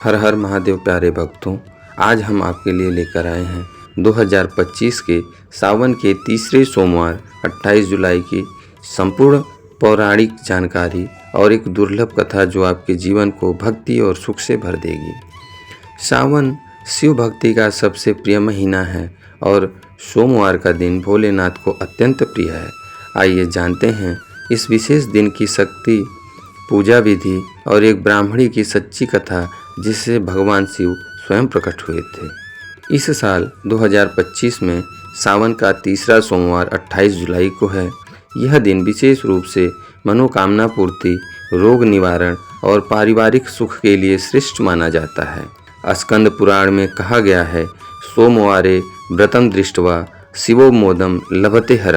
हर हर महादेव प्यारे भक्तों, आज हम आपके लिए लेकर आए हैं 2025 के सावन के तीसरे सोमवार 28 जुलाई की संपूर्ण पौराणिक जानकारी और एक दुर्लभ कथा जो आपके जीवन को भक्ति और सुख से भर देगी। सावन शिव भक्ति का सबसे प्रिय महीना है और सोमवार का दिन भोलेनाथ को अत्यंत प्रिय है। आइए जानते हैं इस विशेष दिन की शक्ति, पूजा विधि और एक ब्राह्मणी की सच्ची कथा जिससे भगवान शिव स्वयं प्रकट हुए थे। इस साल 2025 में सावन का तीसरा सोमवार 28 जुलाई को है। यह दिन विशेष रूप से मनोकामना पूर्ति, रोग निवारण और पारिवारिक सुख के लिए श्रेष्ठ माना जाता है। स्कंद पुराण में कहा गया है, सोमवारे व्रतम दृष्ट्वा शिवो मोदम लभते हर,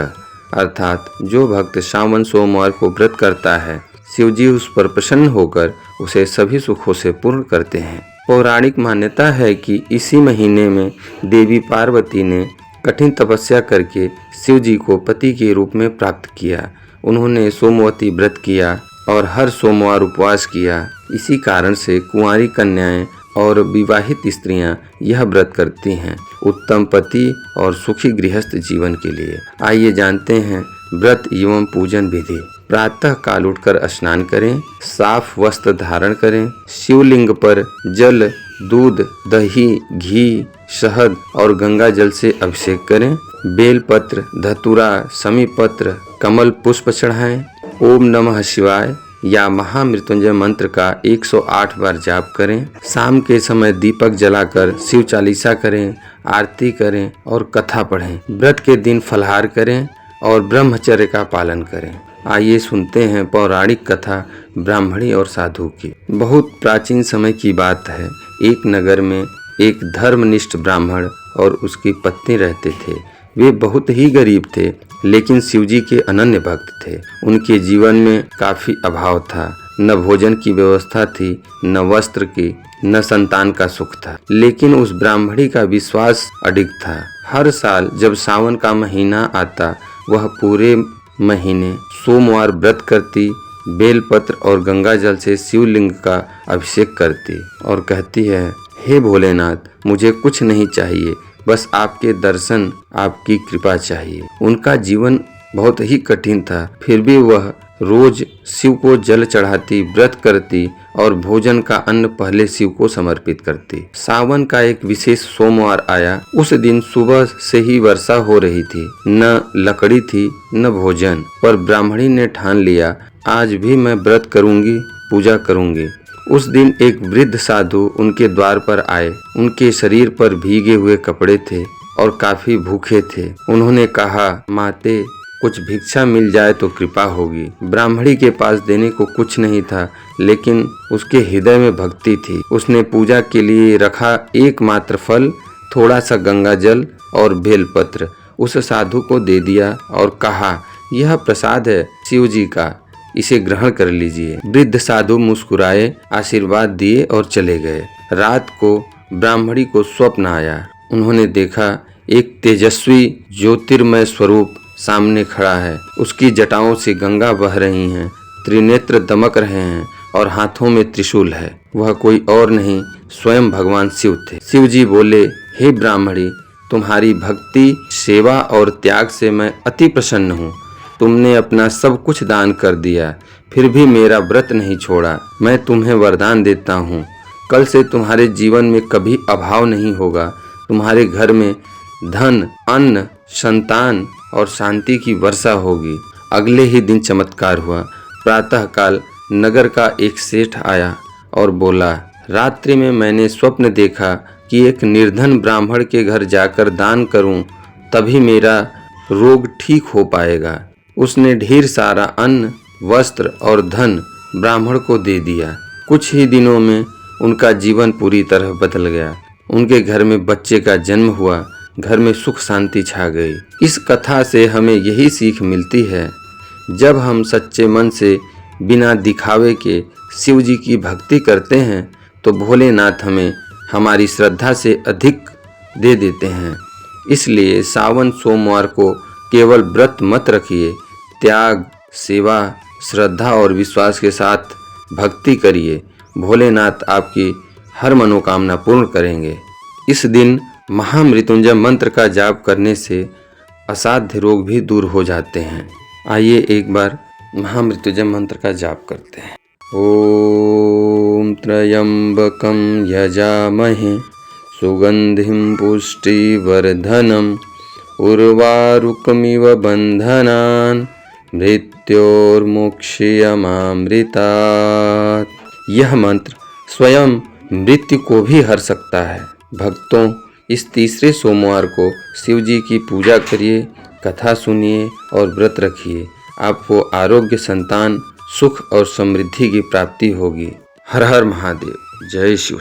अर्थात जो भक्त सावन सोमवार को व्रत करता है, शिवजी उस पर प्रसन्न होकर उसे सभी सुखों से पूर्ण करते हैं। पौराणिक मान्यता है कि इसी महीने में देवी पार्वती ने कठिन तपस्या करके शिवजी को पति के रूप में प्राप्त किया। उन्होंने सोमवती व्रत किया और हर सोमवार उपवास किया। इसी कारण से कुंवारी कन्याएं और विवाहित स्त्रियां यह व्रत करती हैं, उत्तम पति और सुखी गृहस्थ जीवन के लिए। आइए जानते हैं व्रत एवं पूजन विधि। प्रातः काल उठकर स्नान करें, साफ वस्त्र धारण करें, शिवलिंग पर जल, दूध, दही, घी, शहद और गंगा जल से अभिषेक करें। बेलपत्र, धतूरा, समीपत्र, कमल पुष्प चढ़ाएं। ओम नमः शिवाय या महामृत्युंजय मंत्र का 108 बार जाप करें। शाम के समय दीपक जलाकर शिव चालीसा करें, आरती करें और कथा पढ़ें। व्रत के दिन फलाहार करें और ब्रह्मचर्य का पालन करें। आइए सुनते हैं पौराणिक कथा ब्राह्मणी और साधु की। बहुत प्राचीन समय की बात है। एक नगर में एक धर्मनिष्ठ ब्राह्मण और उसकी पत्नी रहते थे। वे बहुत ही गरीब थे, लेकिन शिवजी के अनन्य भक्त थे। उनके जीवन में काफी अभाव था। न भोजन की व्यवस्था थी, न वस्त्र की, न संतान का सुख था। लेकिन उस ब्राह्मणी का विश्वास अडिग था। हर साल जब सावन का महीना आता, वह पूरे महीने सोमवार व्रत करती, बेलपत्र और गंगा जल से शिवलिंग का अभिषेक करती और कहती है, हे भोलेनाथ, मुझे कुछ नहीं चाहिए, बस आपके दर्शन, आपकी कृपा चाहिए। उनका जीवन बहुत ही कठिन था, फिर भी वह रोज शिव को जल चढ़ाती, व्रत करती और भोजन का अन्न पहले शिव को समर्पित करती। सावन का एक विशेष सोमवार आया। उस दिन सुबह से ही वर्षा हो रही थी। न लकड़ी थी न भोजन, पर ब्राह्मणी ने ठान लिया, आज भी मैं व्रत करूंगी, पूजा करूंगी। उस दिन एक वृद्ध साधु उनके द्वार पर आए। उनके शरीर पर भीगे हुए कपड़े थे और काफी भूखे थे। उन्होंने कहा, माते, कुछ भिक्षा मिल जाए तो कृपा होगी। ब्राह्मणी के पास देने को कुछ नहीं था, लेकिन उसके हृदय में भक्ति थी। उसने पूजा के लिए रखा एकमात्र फल, थोड़ा सा गंगा जल और बेलपत्र उस साधु को दे दिया और कहा, यह प्रसाद है शिव जी का, इसे ग्रहण कर लीजिए। वृद्ध साधु मुस्कुराए, आशीर्वाद दिए और चले गए। रात को ब्राह्मणी को स्वप्न आया। उन्होंने देखा एक तेजस्वी ज्योतिर्मय स्वरूप सामने खड़ा है। उसकी जटाओं से गंगा बह रही हैं, त्रिनेत्र दमक रहे हैं और हाथों में त्रिशूल है। वह कोई और नहीं, स्वयं भगवान शिव थे। शिव जी बोले, हे ब्राह्मणी, तुम्हारी भक्ति, सेवा और त्याग से मैं अति प्रसन्न हूँ। तुमने अपना सब कुछ दान कर दिया, फिर भी मेरा व्रत नहीं छोड़ा। मैं तुम्हें वरदान देता हूँ, कल से तुम्हारे जीवन में कभी अभाव नहीं होगा। तुम्हारे घर में धन, अन्न, संतान और शांति की वर्षा होगी। अगले ही दिन चमत्कार हुआ। प्रातःकाल नगर का एक सेठ आया और बोला, रात्रि में मैंने स्वप्न देखा कि एक निर्धन ब्राह्मण के घर जाकर दान करूं, तभी मेरा रोग ठीक हो पाएगा। उसने ढेर सारा अन्न, वस्त्र और धन ब्राह्मण को दे दिया। कुछ ही दिनों में उनका जीवन पूरी तरह बदल गया। उनके घर में बच्चे का जन्म हुआ। घर में सुख शांति छा गई। इस कथा से हमें यही सीख मिलती है, जब हम सच्चे मन से बिना दिखावे के शिव जी की भक्ति करते हैं तो भोलेनाथ हमें हमारी श्रद्धा से अधिक दे देते हैं। इसलिए सावन सोमवार को केवल व्रत मत रखिए, त्याग, सेवा, श्रद्धा और विश्वास के साथ भक्ति करिए। भोलेनाथ आपकी हर मनोकामना पूर्ण करेंगे। इस दिन महामृत्युंजय मंत्र का जाप करने से असाध्य रोग भी दूर हो जाते हैं। आइए एक बार महामृत्युंजय मंत्र का जाप करते हैं। ओम त्र्यंबकं यजामहे सुगंधिं पुष्टिवर्धनम् उर्वारुकमिव बंधनान् मृत्योर्मुक्षीयमामृतात्। यह मंत्र स्वयं मृत्यु को भी हर सकता है। भक्तों, इस तीसरे सोमवार को शिव जी की पूजा करिए, कथा सुनिए और व्रत रखिए। आपको आरोग्य, संतान, सुख और समृद्धि की प्राप्ति होगी। हर हर महादेव। जय शिव।